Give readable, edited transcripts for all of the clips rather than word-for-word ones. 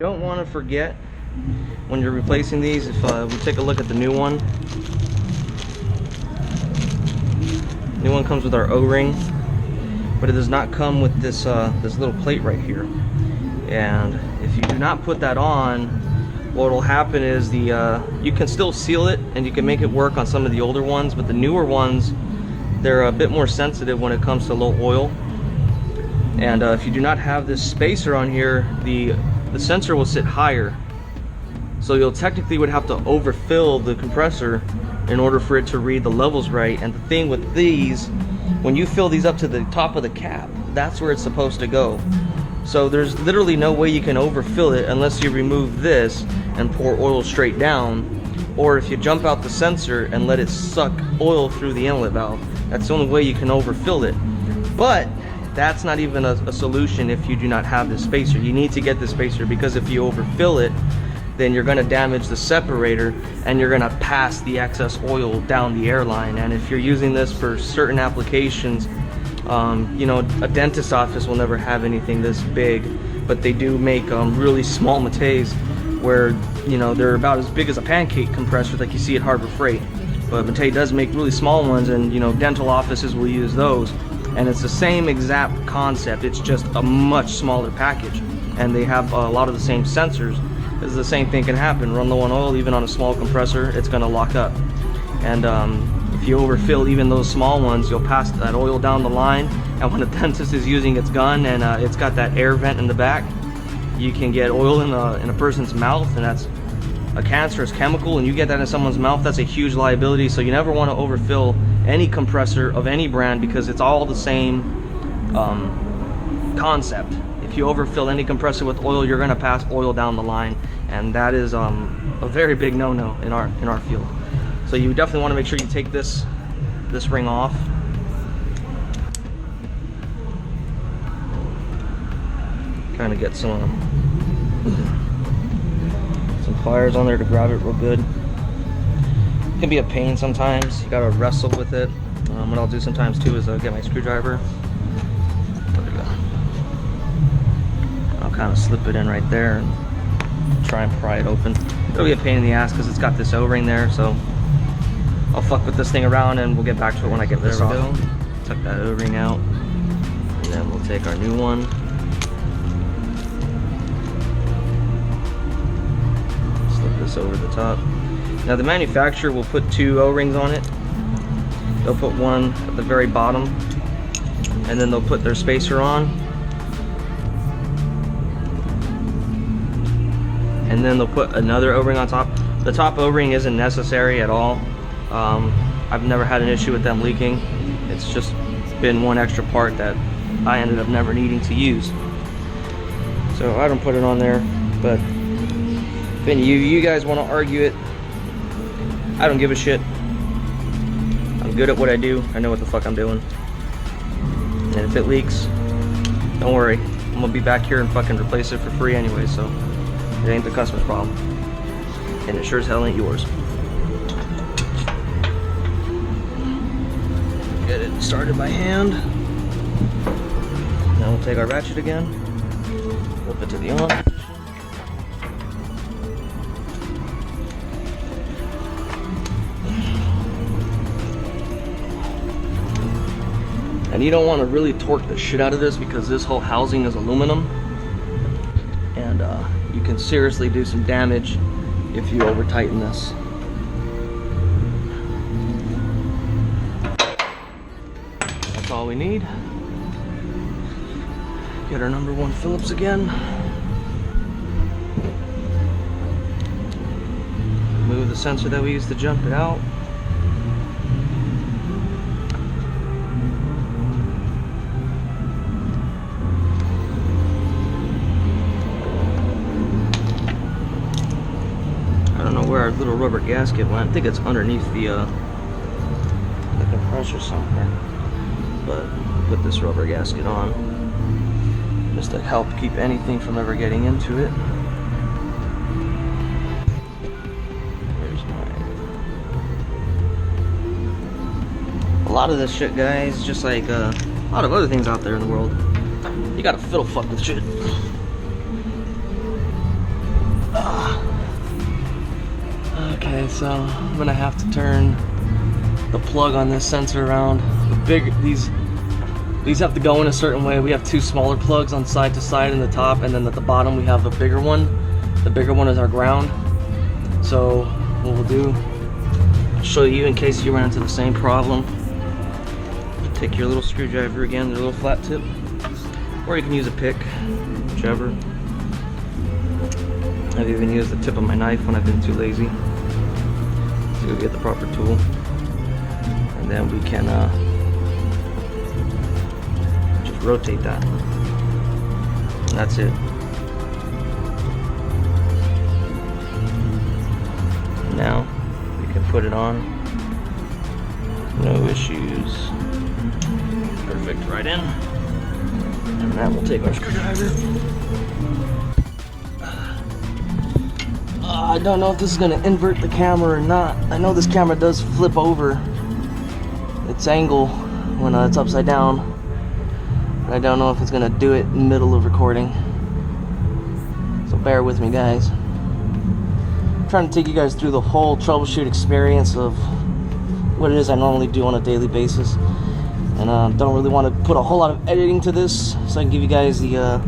You don't want to forget when you're replacing these. If we take a look at the new one, comes with our O-ring, but it does not come with this this little plate right here. And if you do not put that on, what will happen is you can still seal it and you can make it work on some of the older ones, but the newer ones, they're a bit more sensitive when it comes to low oil. And if you do not have this spacer on here, the sensor will sit higher, so you'll technically would have to overfill the compressor in order for it to read the levels right. And the thing with these, when you fill these up to the top of the cap, that's where it's supposed to go. So there's literally no way you can overfill it unless you remove this and pour oil straight down, or if you jump out the sensor and let it suck oil through the inlet valve. That's the only way you can overfill it. But that's not even a solution if you do not have this spacer. You need to get the spacer, because if you overfill it, then you're going to damage the separator and you're going to pass the excess oil down the airline. And if you're using this for certain applications, you know, a dentist's office will never have anything this big, but they do make really small Mateys where, you know, they're about as big as a pancake compressor like you see at Harbor Freight. But Matei does make really small ones, and, you know, dental offices will use those. And it's the same exact concept, it's just a much smaller package. And they have a lot of the same sensors, because the same thing can happen. Run low on oil, even on a small compressor, it's going to lock up. And if you overfill even those small ones, you'll pass that oil down the line. And when a dentist is using its gun and it's got that air vent in the back, you can get oil in a person's mouth, and that's a cancerous chemical, and you get that in someone's mouth, that's a huge liability. So you never want to overfill any compressor of any brand, because it's all the same concept. If you overfill any compressor with oil, you're going to pass oil down the line, and that is a very big no-no in our field. So you definitely want to make sure you take this ring off. Kind of get some pliers on there to grab it real good. It can be a pain sometimes. You gotta wrestle with it. What I'll do sometimes too is I'll get my screwdriver. There we go. I'll kind of slip it in right there and try and pry it open. It'll be a pain in the ass because it's got this O-ring there, so I'll fuck with this thing around and we'll get back to it when I get this off. Tuck that O-ring out, and then we'll take our new one. Slip this over the top. Now the manufacturer will put 2 O-rings on it. They'll put one at the very bottom, and then they'll put their spacer on, and then they'll put another O-ring on top. The top O-ring isn't necessary at all. I've never had an issue with them leaking. It's just been one extra part that I ended up never needing to use. So I don't put it on there, but if any of you guys want to argue it, I don't give a shit. I'm good at what I do. I know what the fuck I'm doing. And if it leaks, don't worry. I'm gonna be back here and fucking replace it for free anyway, so it ain't the customer's problem. And it sure as hell ain't yours. Get it started by hand. Now we'll take our ratchet again, flip it to the on position. And you don't want to really torque the shit out of this, because this whole housing is aluminum, and you can seriously do some damage if you over tighten this. That's all we need. Get our number 1 Phillips again. Move the sensor that we used to jump it out. I don't know where our little rubber gasket went. I think it's underneath the compressor somewhere. But put this rubber gasket on just to help keep anything from ever getting into it. Where's my... A lot of this shit, guys, just like a lot of other things out there in the world, you gotta fiddle fuck with shit. Okay, so I'm gonna have to turn the plug on this sensor around. These have to go in a certain way. We have two smaller plugs on side to side in the top, and then at the bottom we have a bigger one. The bigger one is our ground. So what we'll do, I'll show you in case you run into the same problem. Take your little screwdriver again, your little flat tip, or you can use a pick, whichever. I've even used the tip of my knife when I've been too lazy to get the proper tool. And then we can just rotate that. And that's it. Now we can put it on. No issues. Perfect, right in. And that will take our screwdriver. I don't know if this is going to invert the camera or not. I know this camera does flip over its angle when it's upside down. But I don't know if it's going to do it in the middle of recording. So bear with me, guys. I'm trying to take you guys through the whole troubleshoot experience of what it is I normally do on a daily basis. And don't really want to put a whole lot of editing to this, so I can give you guys the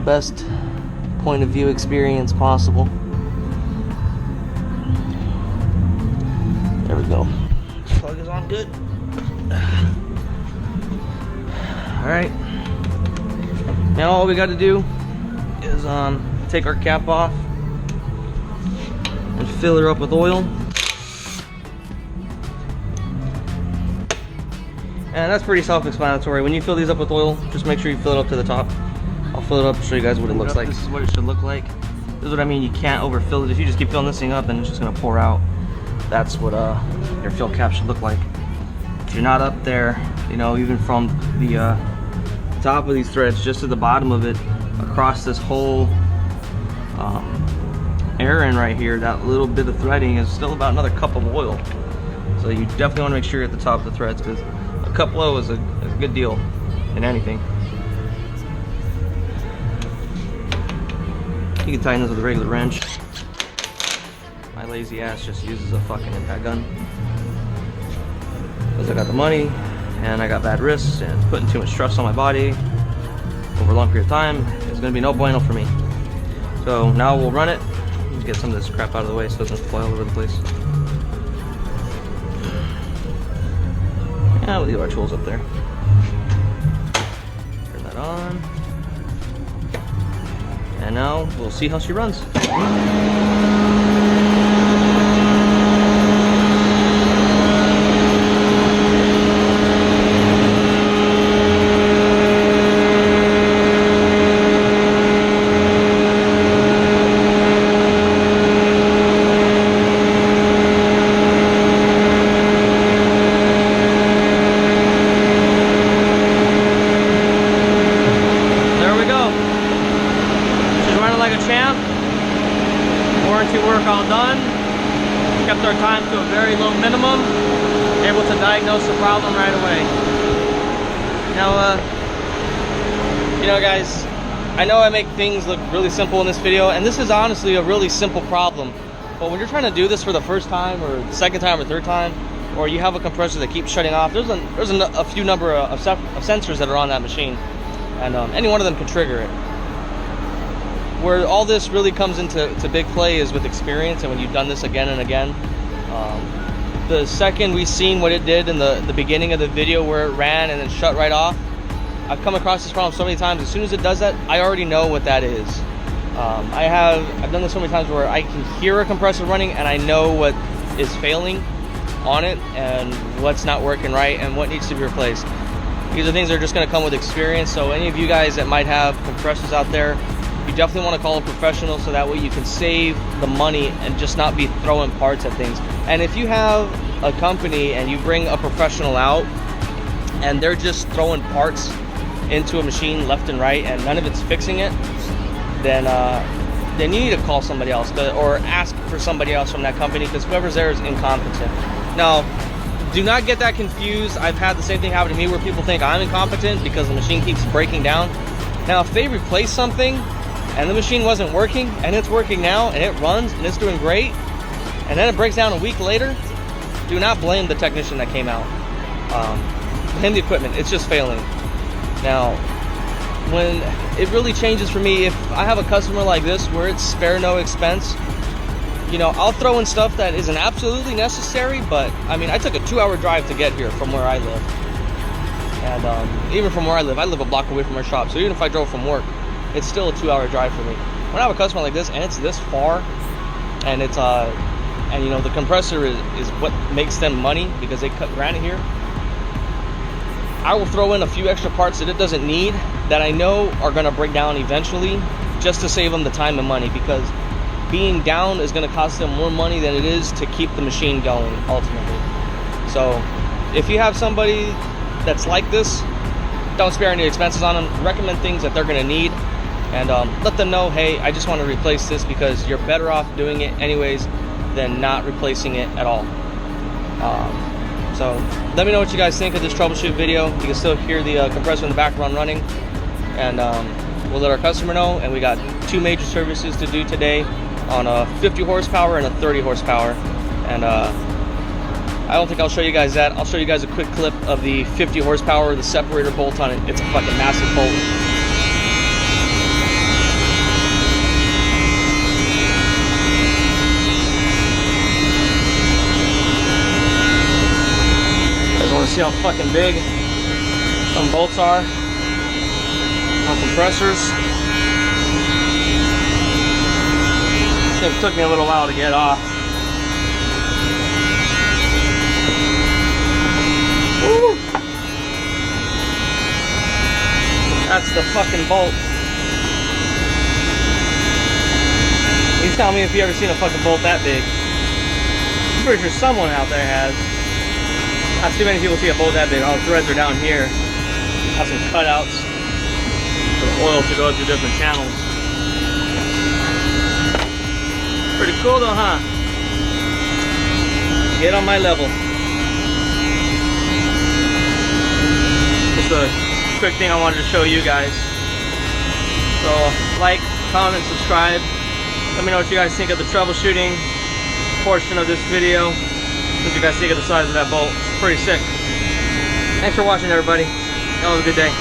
best point of view experience possible. There we go. Plug is on good. Alright. Now all we got to do is take our cap off and fill her up with oil. And that's pretty self-explanatory. When you fill these up with oil, just make sure you fill it up to the top. I'll fill it up and show you guys what it looks like. This is what it should look like. This is what I mean, you can't overfill it. If you just keep filling this thing up, then it's just gonna pour out. That's what your fill cap should look like. If you're not up there, you know, even from the top of these threads just to the bottom of it, across this whole air end right here, that little bit of threading is still about another cup of oil. So you definitely want to make sure you're at the top of the threads, because a cup low is a good deal in anything. You can tighten this with a regular wrench. My lazy ass just uses a fucking impact gun. Because I got the money, and I got bad wrists, and putting too much stress on my body over a long period of time is going to be no bueno for me. So now we'll run it. Let's get some of this crap out of the way so it doesn't fly all over the place. Yeah, we'll leave our tools up there. Turn that on. And now we'll see how she runs. Warranty work all done. Kept our time to a very low minimum. Able to diagnose the problem right away. Now, you know, guys, I know I make things look really simple in this video, and this is honestly a really simple problem. But when you're trying to do this for the first time, or the second time, or third time, or you have a compressor that keeps shutting off, there's a few number of sensors that are on that machine, and any one of them can trigger it. Where all this really comes into big play is with experience, and when you've done this again and again. The second we seen what it did in the beginning of the video where it ran and then shut right off, I've come across this problem so many times. As soon as it does that, I already know what that is. I've done this so many times where I can hear a compressor running and I know what is failing on it and what's not working right and what needs to be replaced. These are things that are just going to come with experience. So any of you guys that might have compressors out there, you definitely want to call a professional, so that way you can save the money and just not be throwing parts at things. And if you have a company and you bring a professional out and they're just throwing parts into a machine left and right and none of it's fixing it, then you need to call somebody else or ask for somebody else from that company, because whoever's there is incompetent. Now, do not get that confused. I've had the same thing happen to me where people think I'm incompetent because the machine keeps breaking down. Now, if they replace something and the machine wasn't working and it's working now and it runs and it's doing great, and then it breaks down a week later, do not blame the technician that came out. Blame the equipment. It's just failing. Now, when it really changes for me, if I have a customer like this where it's spare no expense, you know, I'll throw in stuff that isn't absolutely necessary, but I mean, I took a 2-hour drive to get here from where I live. And even from where I live a block away from our shop. So even if I drove from work, it's still a 2-hour drive for me. When I have a customer like this and it's this far, and it's and you know, the compressor is what makes them money because they cut granite here, I will throw in a few extra parts that it doesn't need that I know are gonna break down eventually, just to save them the time and money, because being down is gonna cost them more money than it is to keep the machine going ultimately. So if you have somebody that's like this, don't spare any expenses on them. Recommend things that they're gonna need, and let them know, hey, I just want to replace this, because you're better off doing it anyways than not replacing it at all. So let me know what you guys think of this troubleshoot video. You can still hear the compressor in the background running, and we'll let our customer know. And we got 2 major services to do today on a 50 horsepower and a 30 horsepower. And I don't think I'll show you guys that. I'll show you guys a quick clip of the 50 horsepower, the separator bolt on it. It's a fucking massive bolt. See how fucking big some bolts are on compressors. It took me a little while to get off. Woo! That's the fucking bolt. You tell me if you ever seen a fucking bolt that big. I'm pretty sure someone out there has. Not too many people see a bolt that big. All the threads are down here. Have some cutouts for the oil to go through different channels. Pretty cool though, huh? Get on my level. Just a quick thing I wanted to show you guys. So like, comment, subscribe. Let me know what you guys think of the troubleshooting portion of this video. What you guys think of the size of that bolt? Pretty sick. Thanks for watching, everybody. Have a good day.